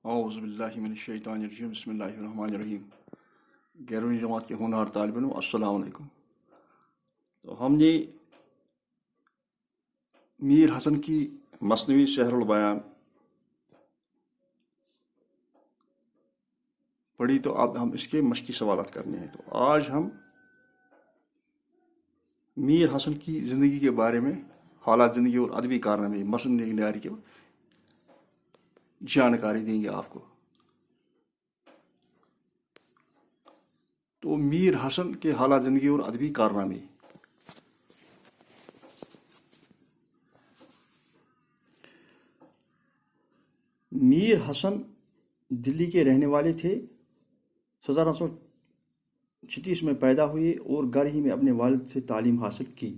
اعوذ باللہ من الشیطان الرجیم بسم اللہ الرحمن الرحیم۔ گیارہویں جماعت کے ہونہار طالب علم السلام علیکم۔ تو ہم نے میر حسن کی مثنوی سحر البیان پڑھی، تو اب ہم اس کے مشقی سوالات کرنے ہیں۔ تو آج ہم میر حسن کی زندگی کے بارے میں، حالات زندگی اور ادبی کارنامے مصنوعی نگاری کی جانکاری دیں گے آپ کو۔ تو میر حسن کے حالات زندگی اور ادبی کارنامے۔ میر حسن دلی کے رہنے والے تھے۔ 1736 میں پیدا ہوئے اور گھر ہی میں اپنے والد سے تعلیم حاصل کی۔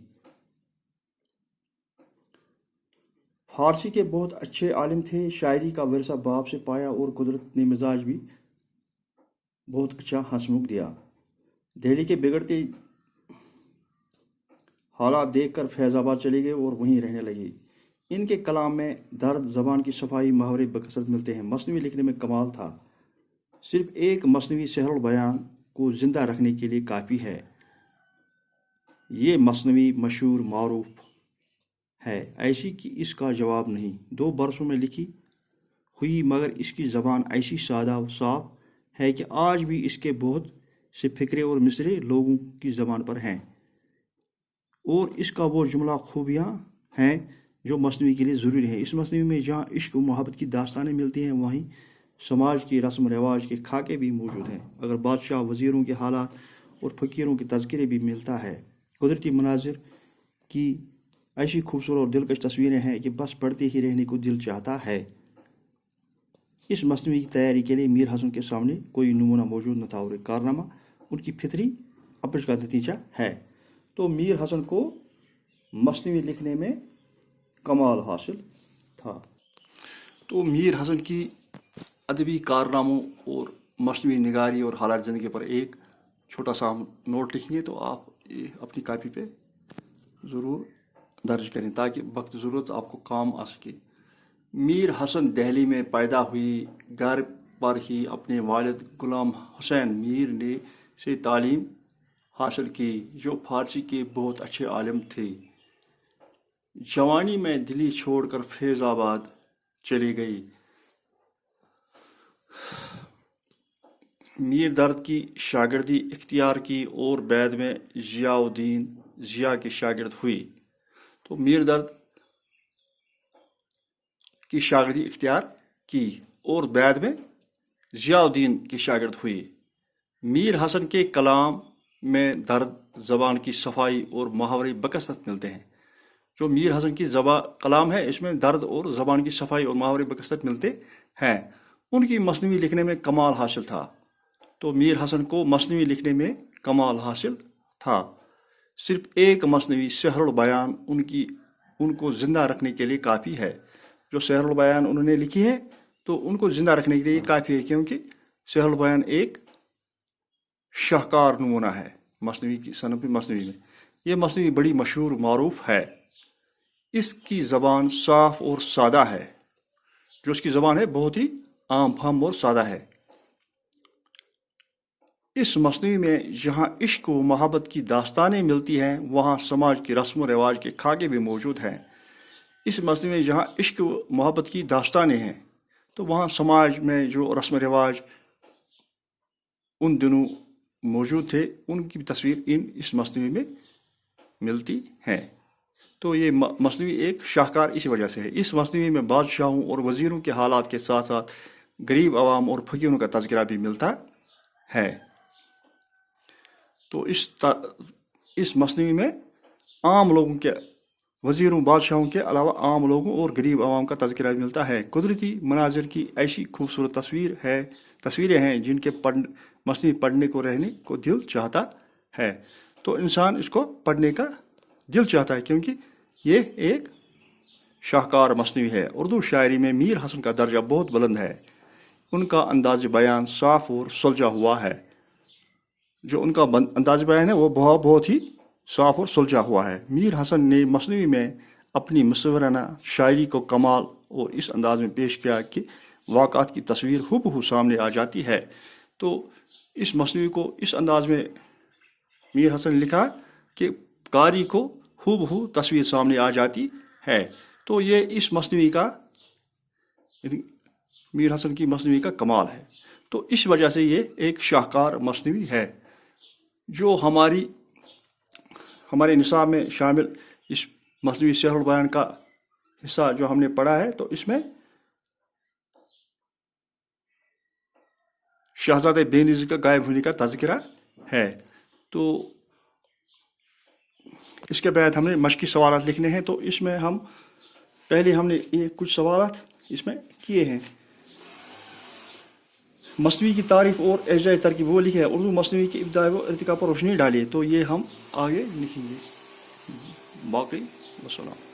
فارسی کے بہت اچھے عالم تھے، شاعری کا ورثہ باپ سے پایا اور قدرت نے مزاج بھی بہت اچھا ہنسمکھ دیا۔ دہلی کے بگڑتے حالات دیکھ کر فیض آباد چلے گئے اور وہیں رہنے لگے۔ ان کے کلام میں درد، زبان کی صفائی، محاورے بکثرت ملتے ہیں۔ مصنوعی لکھنے میں کمال تھا۔ صرف ایک مصنوعی سحر البیان کو زندہ رکھنے کے لیے کافی ہے۔ یہ مصنوعی مشہور معروف ہے، ایسی کہ اس کا جواب نہیں۔ 2 برسوں میں لکھی ہوئی، مگر اس کی زبان ایسی سادہ و صاف ہے کہ آج بھی اس کے بہت سے فقرے اور مصرے لوگوں کی زبان پر ہیں، اور اس کا وہ جملہ خوبیاں ہیں جو مصنوعی کے لیے ضروری ہیں۔ اس مصنوعی میں جہاں عشق و محبت کی داستانیں ملتی ہیں، وہیں سماج کی رسم و رواج کے خاکے بھی موجود ہیں۔ اگر بادشاہ، وزیروں کے حالات اور فقیروں کے تذکرے بھی ملتا ہے۔ قدرتی مناظر کی ایسی خوبصورت اور دلکش تصویریں ہیں کہ بس پڑھتے ہی رہنے کو دل چاہتا ہے۔ اس مصنوعی کی تیاری کے لیے میر حسن کے سامنے کوئی نمونہ موجود نہ تھا، اور ایک کارنامہ ان کی فطری اپج کا نتیجہ ہے۔ تو میر حسن کو مصنوعی لکھنے میں کمال حاصل تھا۔ تو میر حسن کی ادبی کارناموں اور مصنوعی نگاری اور حالات زندگی پر ایک چھوٹا سا ہم نوٹ لکھیں گے، تو آپ اپنی کاپی پہ ضرور درج کریں تاکہ وقت ضرورت آپ کو کام آ سکے۔ میر حسن دہلی میں پیدا ہوئی، گھر پر ہی اپنے والد غلام حسین میر نے سے تعلیم حاصل کی، جو فارسی کے بہت اچھے عالم تھے۔ جوانی میں دلی چھوڑ کر فیض آباد چلی گئی۔ میر درد کی شاگردی اختیار کی اور بعد میں ضیاء الدین ضیاء کی شاگرد ہوئی۔ تو میر درد کی شاگردی اختیار کی اور بعد میں ضیاء الدین کی شاگرد ہوئی۔ میر حسن کے کلام میں درد، زبان کی صفائی اور محاورے بکثرت ملتے ہیں۔ جو میر حسن کی کلام ہے، اس میں درد اور زبان کی صفائی اور محاورے بکثرت ملتے ہیں۔ ان کی مصنوعی لکھنے میں کمال حاصل تھا۔ تو میر حسن کو مصنوعی لکھنے میں کمال حاصل تھا۔ صرف ایک مصنوعی سحر البیان ان کو زندہ رکھنے کے لیے کافی ہے۔ جو سحر البیان انہوں نے لکھی ہے، تو ان کو زندہ رکھنے کے لیے کافی ہے، کیونکہ سحر البیان ایک شاہکار نمونہ ہے مصنوعی کی صنف مصنوعی میں۔ یہ مصنوعی بڑی مشہور معروف ہے۔ اس کی زبان صاف اور سادہ ہے۔ جو اس کی زبان ہے بہت ہی عام فہم اور سادہ ہے۔ اس مصنوعی میں جہاں عشق و محبت کی داستانیں ملتی ہیں، وہاں سماج کی رسم و رواج کے خاکے بھی موجود ہیں۔ اس مصنوعی میں جہاں عشق و محبت کی داستانیں ہیں، تو وہاں سماج میں جو رسم و رواج ان دنوں موجود تھے، ان کی تصویر اس مصنوعی میں ملتی ہیں۔ تو یہ مصنوعی ایک شاہکار اسی وجہ سے ہے۔ اس مصنوعی میں بادشاہوں اور وزیروں کے حالات کے ساتھ ساتھ غریب عوام اور فقیروں کا تذکرہ بھی ملتا ہے۔ تو اس مصنوعی میں عام لوگوں کے، وزیروں، بادشاہوں کے علاوہ عام لوگوں اور غریب عوام کا تذکرہ بھی ملتا ہے۔ قدرتی مناظر کی ایسی خوبصورت تصویریں ہیں جن کے مصنوعی پڑھنے کو رہنے کو دل چاہتا ہے۔ تو انسان اس کو پڑھنے کا دل چاہتا ہے، کیونکہ یہ ایک شاہکار مصنوعی ہے۔ اردو شاعری میں میر حسن کا درجہ بہت بلند ہے۔ ان کا انداز بیان صاف اور سلجھا ہوا ہے۔ جو ان کا انداز بیان ہے وہ بہت ہی صاف اور سلجھا ہوا ہے۔ میر حسن نے مصنوعی میں اپنی مصورانہ شاعری کو کمال اور اس انداز میں پیش کیا کہ واقعات کی تصویر ہو سامنے آ جاتی ہے۔ تو اس مصنوعی کو اس انداز میں میر حسن نے لکھا کہ قاری کو ہو تصویر سامنے آ جاتی ہے۔ تو یہ اس مصنوعی کا، میر حسن کی مصنوعی کا کمال ہے۔ تو اس وجہ سے یہ ایک شاہکار مصنوعی ہے جو ہمارے نصاب میں شامل اس مصنوعی سحر البیان کا حصہ جو ہم نے پڑھا ہے، تو اس میں شہزادہ بے نظیر کا غائب ہونے کا تذکرہ ہے۔ تو اس کے بعد ہم نے مشقی سوالات لکھنے ہیں۔ تو اس میں پہلے ہم نے یہ کچھ سوالات اس میں کیے ہیں۔ مصنوعی کی تعریف اور اجزائے ترکیب وہ لکھے ہے، اردو مصنوعی کے ابداع و ارتقاء پر روشنی ڈالیے۔ تو یہ ہم آگے لکھیں گے۔ باقی والسلام۔